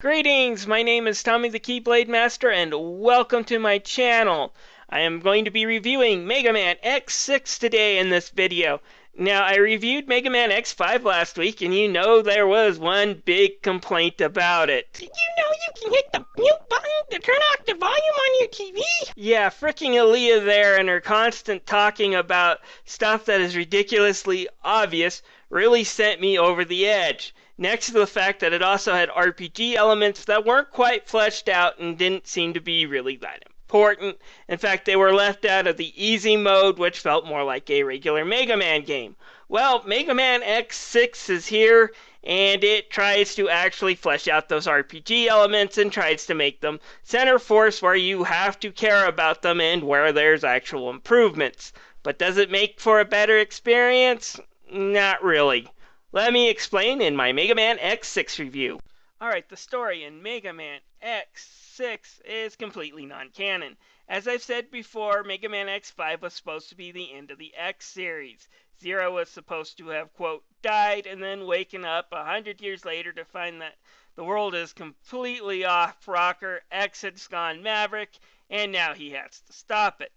Greetings, my name is Tommy the Keyblade Master and welcome to my channel. I am going to be reviewing Mega Man X6 today in this video. Now, I reviewed Mega Man X5 last week and you know there was one big complaint about it. Did you know you can hit the mute button to turn off the volume on your TV? Yeah, fricking Aaliyah there and her constant talking about stuff that is ridiculously obvious really sent me over the edge. Next to the fact that it also had RPG elements that weren't quite fleshed out and didn't seem to be really that important. In fact, they were left out of the easy mode, which felt more like a regular Mega Man game. Well, Mega Man X6 is here, and it tries to actually flesh out those RPG elements and tries to make them center force where you have to care about them and where there's actual improvements. But does it make for a better experience? Not really. Let me explain in my Mega Man X6 review. Alright, the story in Mega Man X6 is completely non-canon. As I've said before, Mega Man X5 was supposed to be the end of the X series. Zero was supposed to have, quote, died and then waken up 100 years later to find that the world is completely off rocker, X has gone maverick, and now he has to stop it.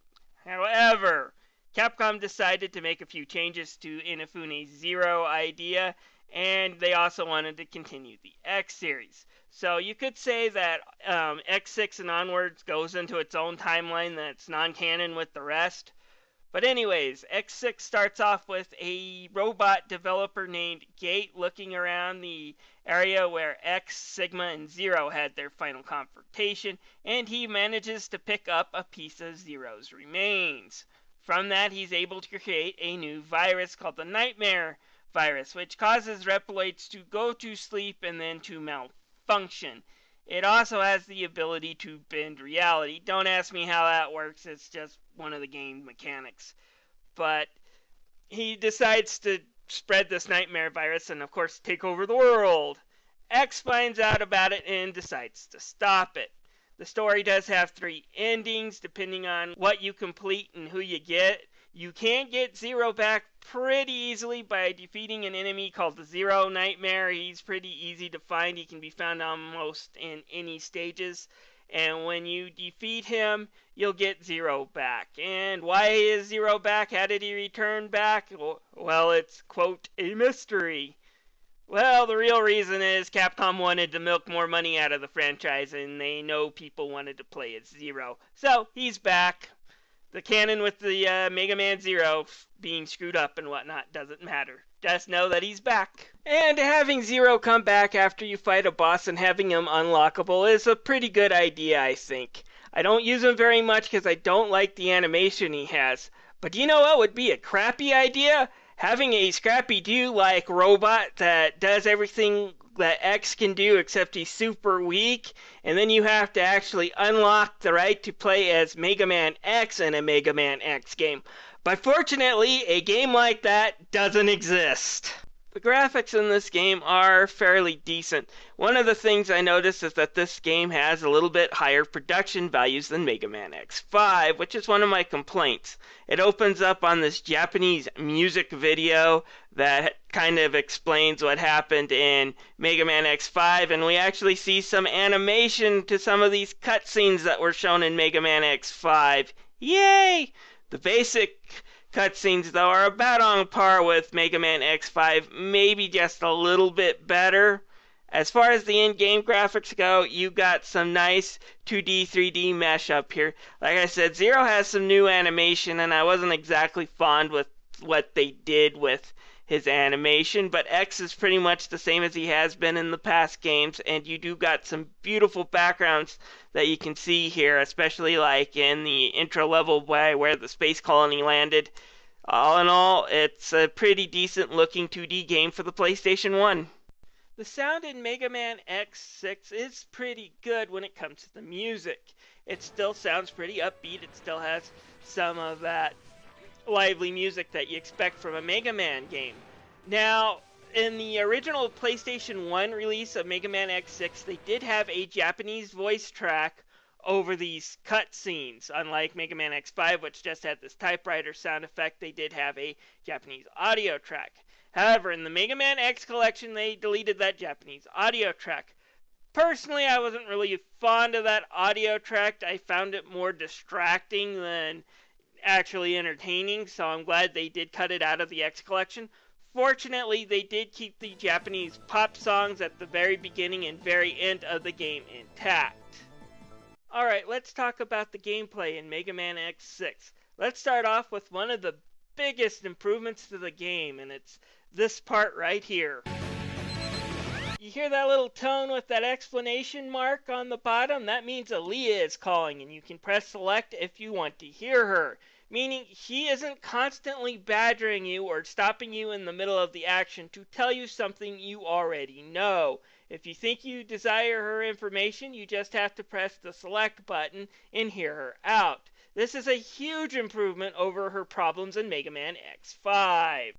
However, Capcom decided to make a few changes to Inafune's Zero idea, and they also wanted to continue the X series. So you could say that X6 and onwards goes into its own timeline that's non-canon with the rest. But anyways, X6 starts off with a robot developer named Gate looking around the area where X, Sigma, and Zero had their final confrontation, and he manages to pick up a piece of Zero's remains. From that, he's able to create a new virus called the Nightmare virus, which causes Reploids to go to sleep and then to malfunction. It also has the ability to bend reality. Don't ask me how that works, it's just one of the game mechanics. But he decides to spread this Nightmare virus and, of course, take over the world. X finds out about it and decides to stop it. The story does have 3 endings, depending on what you complete and who you get. You can get Zero back pretty easily by defeating an enemy called the Zero Nightmare. He's pretty easy to find. He can be found almost in any stages. And when you defeat him, you'll get Zero back. And why is Zero back? How did he return back? Well, it's, quote, a mystery. Well, the real reason is Capcom wanted to milk more money out of the franchise, and they know people wanted to play as Zero. So, he's back. The canon with the Mega Man Zero being screwed up and whatnot doesn't matter. Just know that he's back. And having Zero come back after you fight a boss and having him unlockable is a pretty good idea, I think. I don't use him very much because I don't like the animation he has. But do you know what would be a crappy idea? Having a Scrappy-Doo-like robot that does everything that X can do except he's super weak, and then you have to actually unlock the right to play as Mega Man X in a Mega Man X game. But fortunately, a game like that doesn't exist. The graphics in this game are fairly decent. One of the things I noticed is that this game has a little bit higher production values than Mega Man X5, which is one of my complaints. It opens up on this Japanese music video that kind of explains what happened in Mega Man X5, and we actually see some animation to some of these cutscenes that were shown in Mega Man X5. Yay! The basic cutscenes, though, are about on par with Mega Man X5, maybe just a little bit better. As far as the in-game graphics go, you got some nice 2D, 3D mesh up here. Like I said, Zero has some new animation, and I wasn't exactly fond with what they did with his animation, but X is pretty much the same as he has been in the past games, and you do got some beautiful backgrounds that you can see here, especially like in the intro level where the space colony landed. All in all, it's a pretty decent looking 2D game for the PlayStation 1. The sound in Mega Man X6 is pretty good when it comes to the music. It still sounds pretty upbeat, it still has some of that lively music that you expect from a Mega Man game. Now, in the original PlayStation 1 release of Mega Man X6, they did have a Japanese voice track over these cutscenes. Unlike Mega Man X5, which just had this typewriter sound effect, they did have a Japanese audio track. However, in the Mega Man X collection, they deleted that Japanese audio track. Personally, I wasn't really fond of that audio track. I found it more distracting than actually entertaining, so I'm glad they did cut it out of the X collection. Fortunately, they did keep the Japanese pop songs at the very beginning and very end of the game intact. Alright, let's talk about the gameplay in Mega Man X6. Let's start off with one of the biggest improvements to the game, and it's this part right here. You hear that little tone with that exclamation mark on the bottom? That means Aaliyah is calling, and you can press select if you want to hear her. Meaning she isn't constantly badgering you or stopping you in the middle of the action to tell you something you already know. If you think you desire her information, you just have to press the select button and hear her out. This is a huge improvement over her problems in Mega Man X5.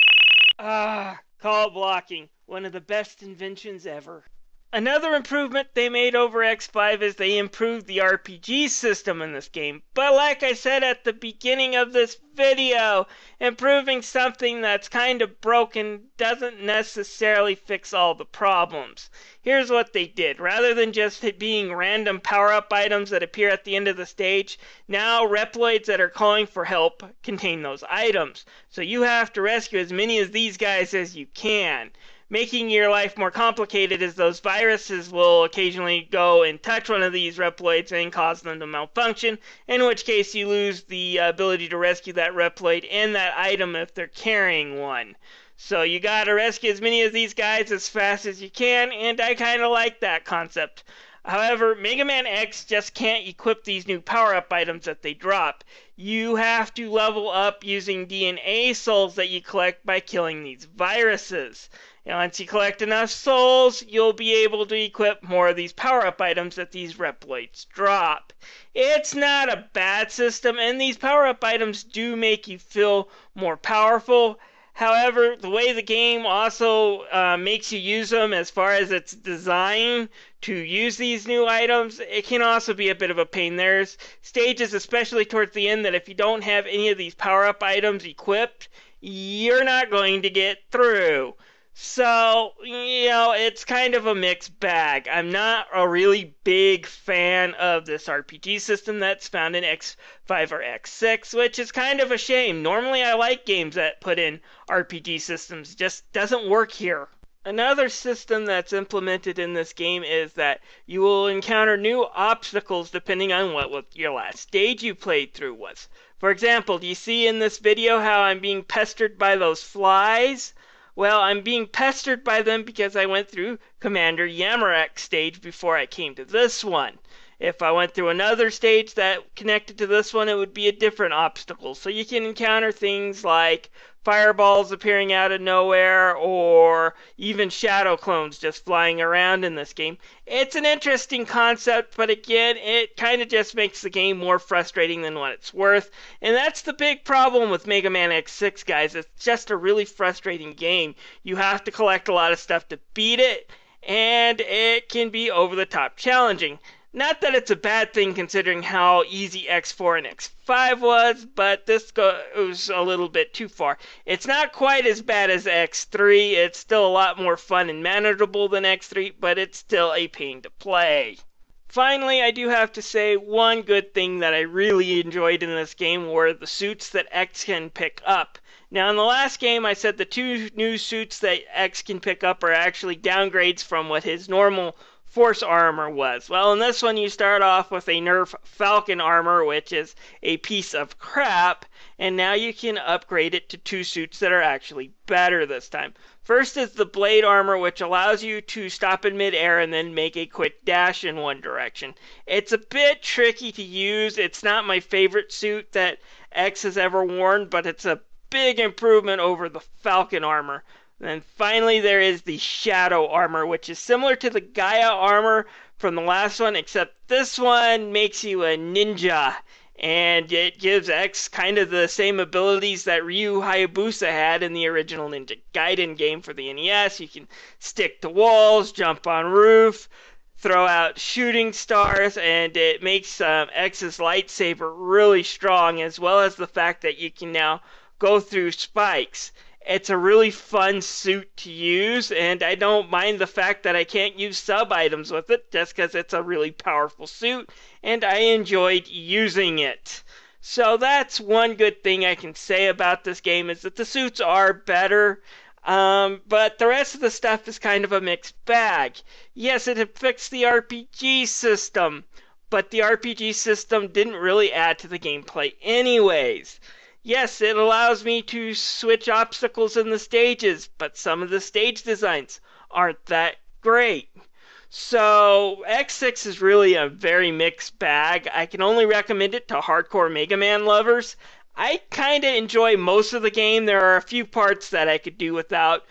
Call blocking, one of the best inventions ever. Another improvement they made over X5 is they improved the RPG system in this game. But like I said at the beginning of this video, improving something that's kind of broken doesn't necessarily fix all the problems. Here's what they did. Rather than just it being random power-up items that appear at the end of the stage, now Reploids that are calling for help contain those items. So you have to rescue as many of these guys as you can, making your life more complicated as those viruses will occasionally go and touch one of these Reploids and cause them to malfunction, in which case you lose the ability to rescue that Reploid and that item if they're carrying one. So you gotta rescue as many of these guys as fast as you can, and I kinda like that concept. However, Mega Man X just can't equip these new power-up items that they drop. You have to level up using DNA souls that you collect by killing these viruses. And once you collect enough souls, you'll be able to equip more of these power-up items that these Reploids drop. It's not a bad system, and these power-up items do make you feel more powerful. However, the way the game also makes you use them as far as its design to use these new items, it can also be a bit of a pain. There's stages, especially towards the end, that if you don't have any of these power-up items equipped, you're not going to get through. So, it's kind of a mixed bag. I'm not a really big fan of this RPG system that's found in X5 or X6, which is kind of a shame. Normally I like games that put in RPG systems. It just doesn't work here. Another system that's implemented in this game is that you will encounter new obstacles depending on what your last stage you played through was. For example, do you see in this video how I'm being pestered by those flies? Well, I'm being pestered by them because I went through Commander Yamarek's stage before I came to this one. If I went through another stage that connected to this one, it would be a different obstacle. So you can encounter things like fireballs appearing out of nowhere, or even shadow clones just flying around in this game. It's an interesting concept, but again, it kind of just makes the game more frustrating than what it's worth. And that's the big problem with Mega Man X6, guys. It's just a really frustrating game. You have to collect a lot of stuff to beat it, and it can be over the top challenging. Not that it's a bad thing considering how easy X4 and X5 was, but this goes a little bit too far. It's not quite as bad as X3. It's still a lot more fun and manageable than X3, but it's still a pain to play. Finally, I do have to say one good thing that I really enjoyed in this game were the suits that X can pick up. Now, in the last game, I said the two new suits that X can pick up are actually downgrades from what his normal Force armor was. Well, in this one you start off with a Nerf Falcon armor, which is a piece of crap, and now you can upgrade it to two suits that are actually better this time. First is the Blade armor, which allows you to stop in midair and then make a quick dash in one direction. It's a bit tricky to use. It's not my favorite suit that X has ever worn, but it's a big improvement over the Falcon armor. Then finally there is the Shadow armor, which is similar to the Gaia armor from the last one, except this one makes you a ninja, and it gives X kind of the same abilities that Ryu Hayabusa had in the original Ninja Gaiden game for the NES. You can stick to walls, jump on roof, throw out shooting stars, and it makes X's lightsaber really strong, as well as the fact that you can now go through spikes. It's a really fun suit to use, and I don't mind the fact that I can't use sub-items with it just because it's a really powerful suit, and I enjoyed using it. So that's one good thing I can say about this game is that the suits are better. But the rest of the stuff is kind of a mixed bag. Yes, it had fixed the RPG system, but the RPG system didn't really add to the gameplay anyways. Yes, it allows me to switch obstacles in the stages, but some of the stage designs aren't that great. So, X6 is really a very mixed bag. I can only recommend it to hardcore Mega Man lovers. I kind of enjoy most of the game. There are a few parts that I could do without,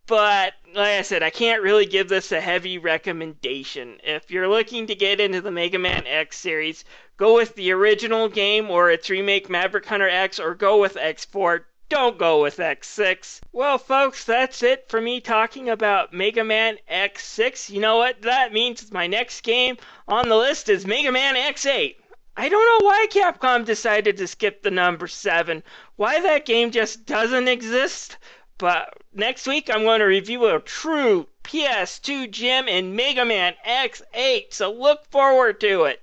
but like I said, I can't really give this a heavy recommendation. If you're looking to get into the Mega Man X series, go with the original game or its remake Maverick Hunter X, or go with X4. Don't go with X6. Well, folks, that's it for me talking about Mega Man X6. You know what that means? My next game on the list is Mega Man X8. I don't know why Capcom decided to skip the number 7. Why that game just doesn't exist. But next week I'm going to review a true PS2 gem in Mega Man X8. So look forward to it.